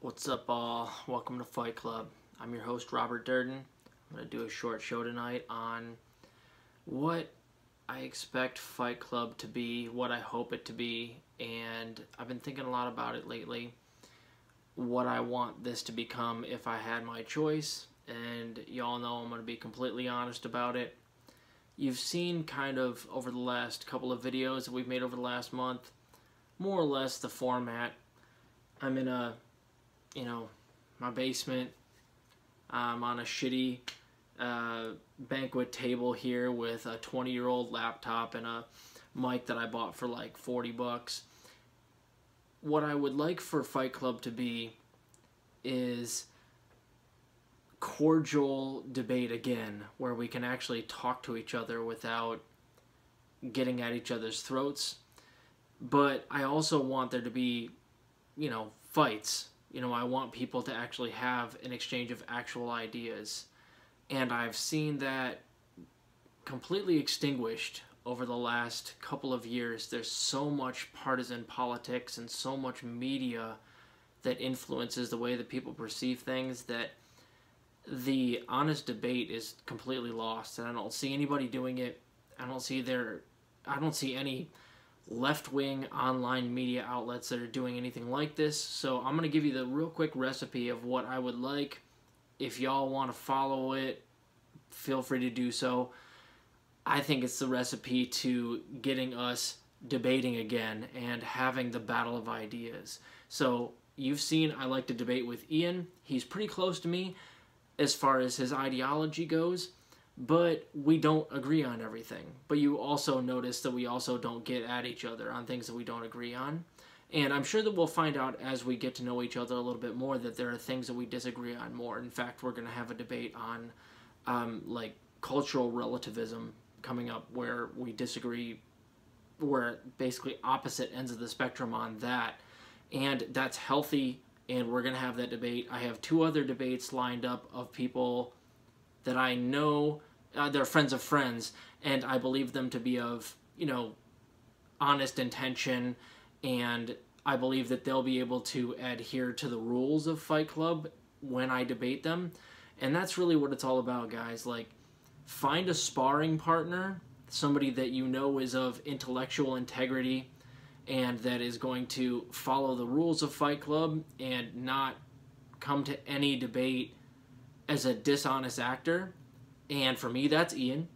What's up, all? Welcome to Fight Club. I'm your host, Robert Durden. I'm going to do a short show tonight on what I expect Fight Club to be, what I hope it to be, and I've been thinking a lot about it lately, what I want this to become if I had my choice, and y'all know I'm going to be completely honest about it. You've seen kind of over the last couple of videos that we've made over the last month, more or less the format. I'm in my basement. I'm on a shitty banquet table here with a 20-year-old laptop and a mic that I bought for like 40 bucks. What I would like for Fight Club to be is cordial debate again, where we can actually talk to each other without getting at each other's throats. But I also want there to be, fights. I want people to actually have an exchange of actual ideas. And I've seen that completely extinguished over the last couple of years. There's so much partisan politics and so much media that influences the way that people perceive things that the honest debate is completely lost. And I don't see anybody doing it. I don't see any left-wing online media outlets that are doing anything like this. So I'm going to give you the real quick recipe of what I would like. If y'all want to follow it, feel free to do so. I think it's the recipe to getting us debating again and having the battle of ideas. So you've seen I like to debate with Ian. He's pretty close to me as far as his ideology goes, but we don't agree on everything. But you also notice that we also don't get at each other on things that we don't agree on. And I'm sure that we'll find out as we get to know each other a little bit more that there are things that we disagree on more. In fact, we're going to have a debate on like cultural relativism coming up, where we disagree, we're basically opposite ends of the spectrum on that. And that's healthy, and we're going to have that debate. I have two other debates lined up of people that I know, they're friends of friends, and I believe them to be of, honest intention, and I believe that they'll be able to adhere to the rules of Fight Club when I debate them. And that's really what it's all about, guys. Like, find a sparring partner, somebody that you know is of intellectual integrity and that is going to follow the rules of Fight Club and not come to any debate as a dishonest actor. And for me, that's Ian.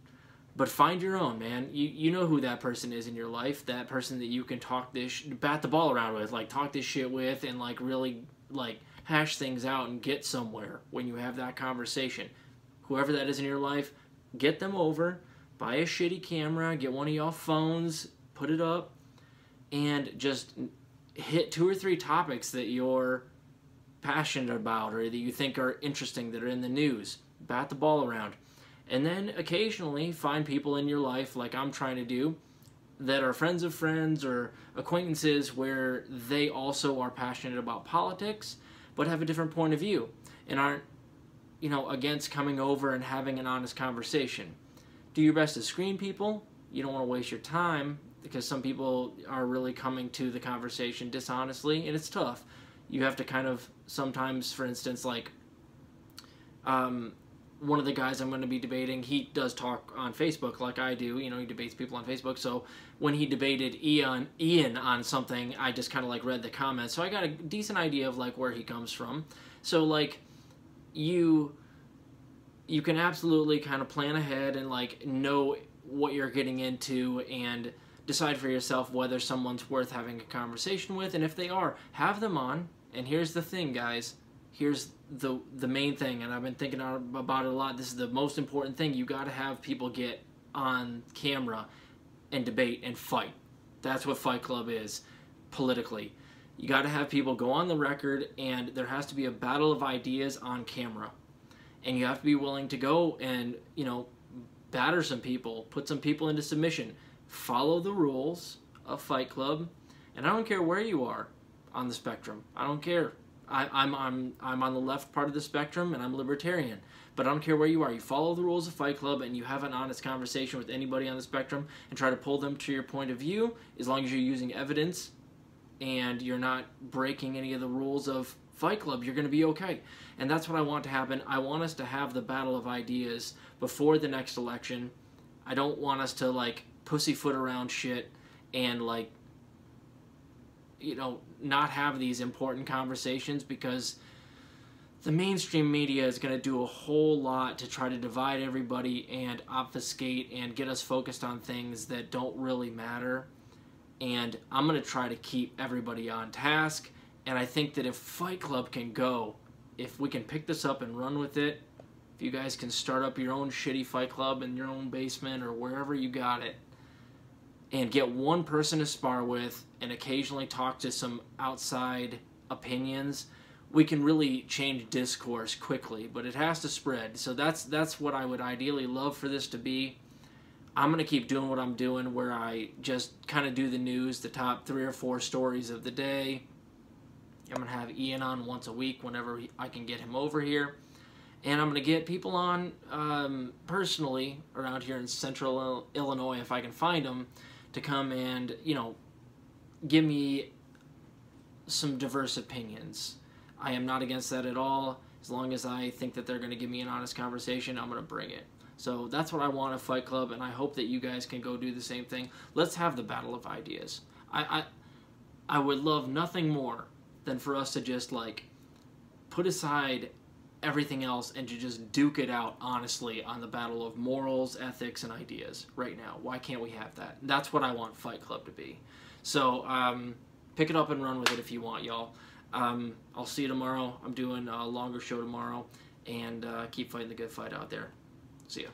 But find your own, man. You know who that person is in your life. That person that you can bat the ball around with, like talk this shit with, and like really like hash things out and get somewhere when you have that conversation. Whoever that is in your life, get them over, buy a shitty camera, get one of y'all phones, put it up, and just hit 2 or 3 topics that you're passionate about or that you think are interesting, that are in the news. Bat the ball around. And then occasionally find people in your life, like I'm trying to do, that are friends of friends or acquaintances where they also are passionate about politics but have a different point of view and aren't, against coming over and having an honest conversation. Do your best to screen people. You don't want to waste your time because some people are really coming to the conversation dishonestly, and it's tough. You have to kind of sometimes, for instance, like one of the guys I'm going to be debating, he does talk on Facebook like I do. He debates people on Facebook. So when he debated Ian on something, I just kind of like read the comments. So I got a decent idea of like where he comes from. So like you can absolutely kind of plan ahead and like know what you're getting into and decide for yourself whether someone's worth having a conversation with. And if they are, have them on. And here's the thing, guys. Here's the main thing, and I've been thinking about it a lot. This is the most important thing. You got to have people get on camera and debate and fight. That's what Fight Club is politically. You got to have people go on the record, and there has to be a battle of ideas on camera. And you have to be willing to go and, batter some people, put some people into submission, follow the rules of Fight Club, and I don't care where you are on the spectrum. I don't care. I'm on the left part of the spectrum, and I'm libertarian. But I don't care where you are. You follow the rules of Fight Club, and you have an honest conversation with anybody on the spectrum, and try to pull them to your point of view, as long as you're using evidence and you're not breaking any of the rules of Fight Club, you're going to be okay. And that's what I want to happen. I want us to have the battle of ideas before the next election. I don't want us to, like, pussyfoot around shit and, like, you know, not have these important conversations, because the mainstream media is going to do a whole lot to try to divide everybody and obfuscate and get us focused on things that don't really matter. And I'm going to try to keep everybody on task. And I think that if Fight Club can go, if we can pick this up and run with it, if you guys can start up your own shitty Fight Club in your own basement or wherever you got it, and get one person to spar with and occasionally talk to some outside opinions, we can really change discourse quickly. But it has to spread. So that's what I would ideally love for this to be. I'm going to keep doing what I'm doing, where I just kind of do the news, the top 3 or 4 stories of the day. I'm going to have Ian on once a week whenever I can get him over here. And I'm going to get people on personally around here in central Illinois, if I can find them, to come and, you know, give me some diverse opinions. I am not against that at all. As long as I think that they're going to give me an honest conversation, I'm going to bring it. So that's what I want at Fight Club, and I hope that you guys can go do the same thing. Let's have the battle of ideas. I would love nothing more than for us to just, like, put aside everything else and to just duke it out honestly on the battle of morals, ethics, and ideas right now. Why can't we have that? That's what I want Fight Club to be. So pick it up and run with it if you want, y'all. I'll see you tomorrow. I'm doing a longer show tomorrow, and keep fighting the good fight out there. See ya.